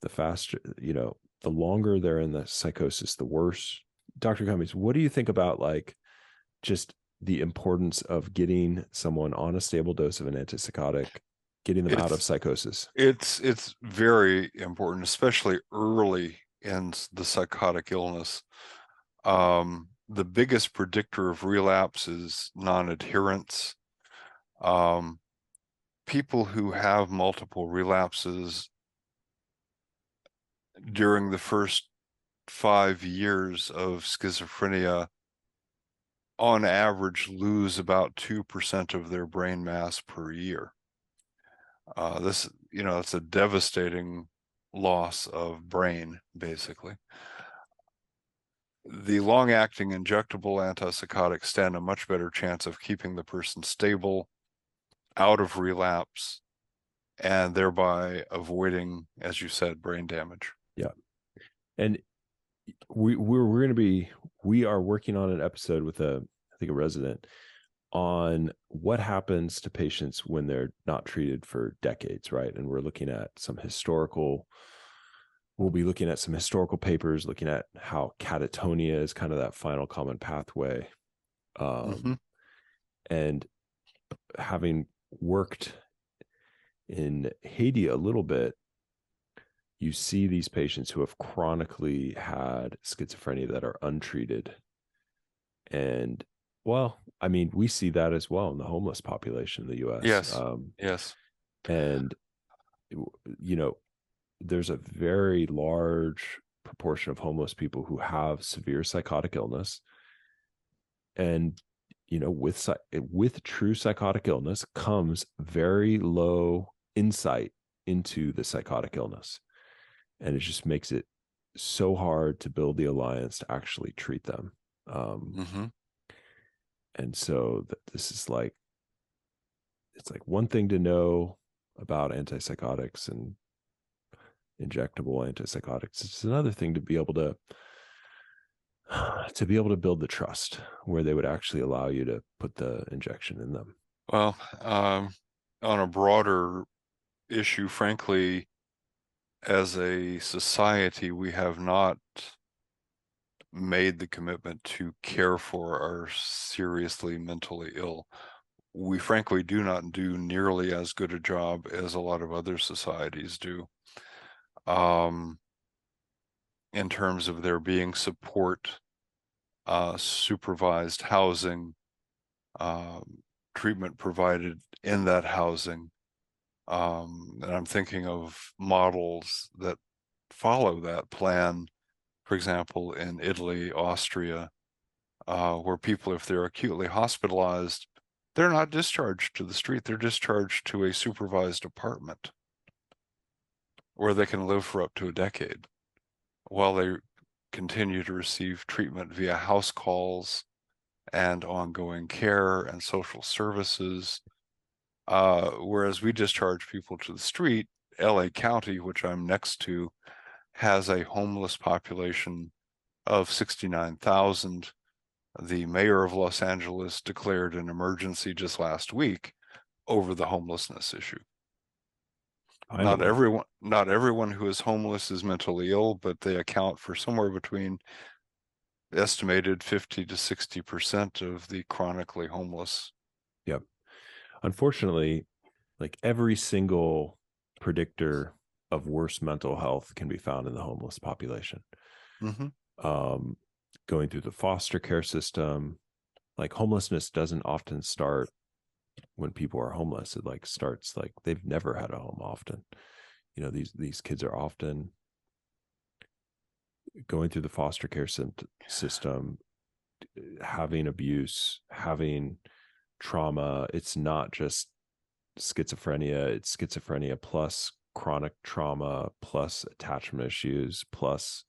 The faster, the longer they're in the psychosis, the worse. Dr. Cummings, what do you think about like just the importance of getting someone on a stable dose of an antipsychotic, getting them out of psychosis? It's very important, especially early in the psychotic illness. The biggest predictor of relapse is non-adherence. People who have multiple relapses during the first 5 years of schizophrenia, on average, lose about 2% of their brain mass per year. It's a devastating loss of brain, basically. The long-acting injectable antipsychotics stand a much better chance of keeping the person stable, out of relapse, and thereby avoiding, as you said, brain damage. Yeah. And we are working on an episode with I think a resident on what happens to patients when they're not treated for decades, right? And we'll be looking at some historical papers, looking at how catatonia is kind of that final common pathway. And having worked in Haiti a little bit, you see these patients who have chronically had schizophrenia that are untreated. And well, I mean, we see that as well in the homeless population in the US. Yes. Yes. And, there's a very large proportion of homeless people who have severe psychotic illness. And, with true psychotic illness comes very low insight into the psychotic illness. And it just makes it so hard to build the alliance to actually treat them. And so this is like, it's like one thing to know about antipsychotics and injectable antipsychotics. It's another thing to be able to build the trust where they would actually allow you to put the injection in them. Well, on a broader issue, frankly, as a society, we have not made the commitment to care for our seriously mentally ill. We frankly do not do nearly as good a job as a lot of other societies do, in terms of there being support, supervised housing, treatment provided in that housing. And I'm thinking of models that follow that plan, for example, in Italy, Austria, where people, if they're acutely hospitalized, They're not discharged to the street. They're discharged to a supervised apartment where they can live for up to a decade while they continue to receive treatment via house calls and ongoing care and social services. Whereas we discharge people to the street, LA County, which I'm next to, has a homeless population of 69,000. The mayor of Los Angeles declared an emergency just last week over the homelessness issue. Not Finally. everyone who is homeless is mentally ill, but they account for somewhere between estimated 50 to 60% of the chronically homeless. Yep. Unfortunately, like every single predictor of worse mental health can be found in the homeless population. Mm-hmm. Going through the foster care system, like homelessness doesn't often start when people are homeless. It like starts like they've never had a home often. You know, these kids are often going through the foster care system, having abuse, having trauma. It's not just schizophrenia, it's schizophrenia plus chronic trauma plus attachment issues plus,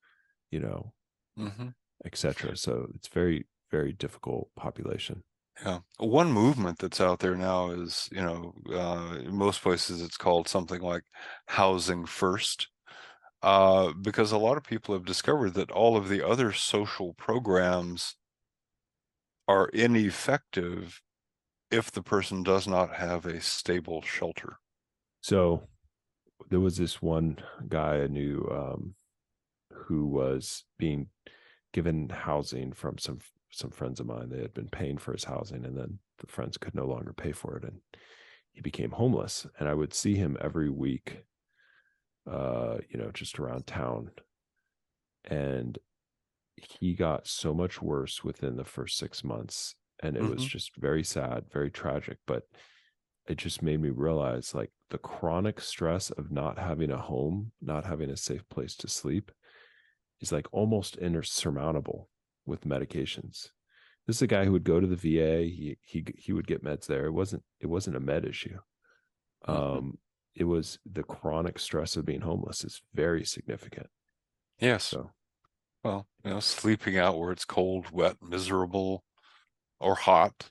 you know, Mm-hmm. etc. So it's very, very difficult population. Yeah. One movement that's out there now is, in most places it's called something like housing first, because a lot of people have discovered that all of the other social programs are ineffective if the person does not have a stable shelter. So there was this one guy I knew who was being given housing from some friends of mine. They had been paying for his housing, and then the friends could no longer pay for it, and he became homeless. And I would see him every week, just around town. And he got so much worse within the first 6 months. And it was Mm-hmm. just very sad, very tragic. But it just made me realize like the chronic stress of not having a home, not having a safe place to sleep is like almost insurmountable with medications. This is a guy who would go to the VA. He would get meds there. It wasn't a med issue. Mm-hmm. It was the chronic stress of being homeless is very significant. Yes. So Well, sleeping out where it's cold, wet, miserable, or hot,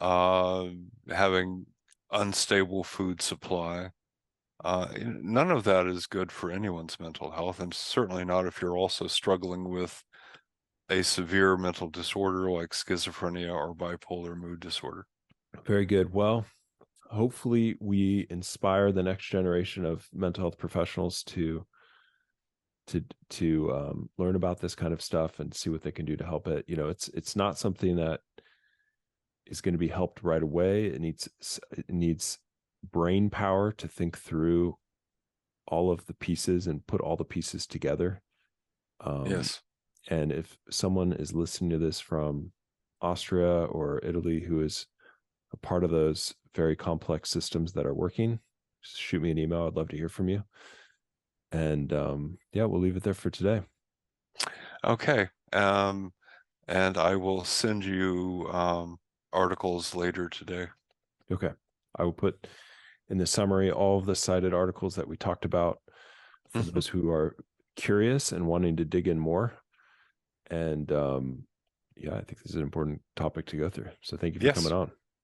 uh, having unstable food supply. None of that is good for anyone's mental health, and certainly not if you're also struggling with a severe mental disorder like schizophrenia or bipolar mood disorder. very good. Well, hopefully we inspire the next generation of mental health professionals to learn about this kind of stuff and see what they can do to help it. It's not something that is going to be helped right away. It needs brain power to think through all of the pieces and put all the pieces together. Yes. And if someone is listening to this from Austria or Italy who is a part of those very complex systems that are working, just shoot me an email. I'd love to hear from you. And yeah, we'll leave it there for today. Okay. And I will send you articles later today. Okay. I will put in the summary all of the cited articles that we talked about for Mhm. those who are curious and wanting to dig in more. And yeah, I think this is an important topic to go through. So thank you for coming Yes. on.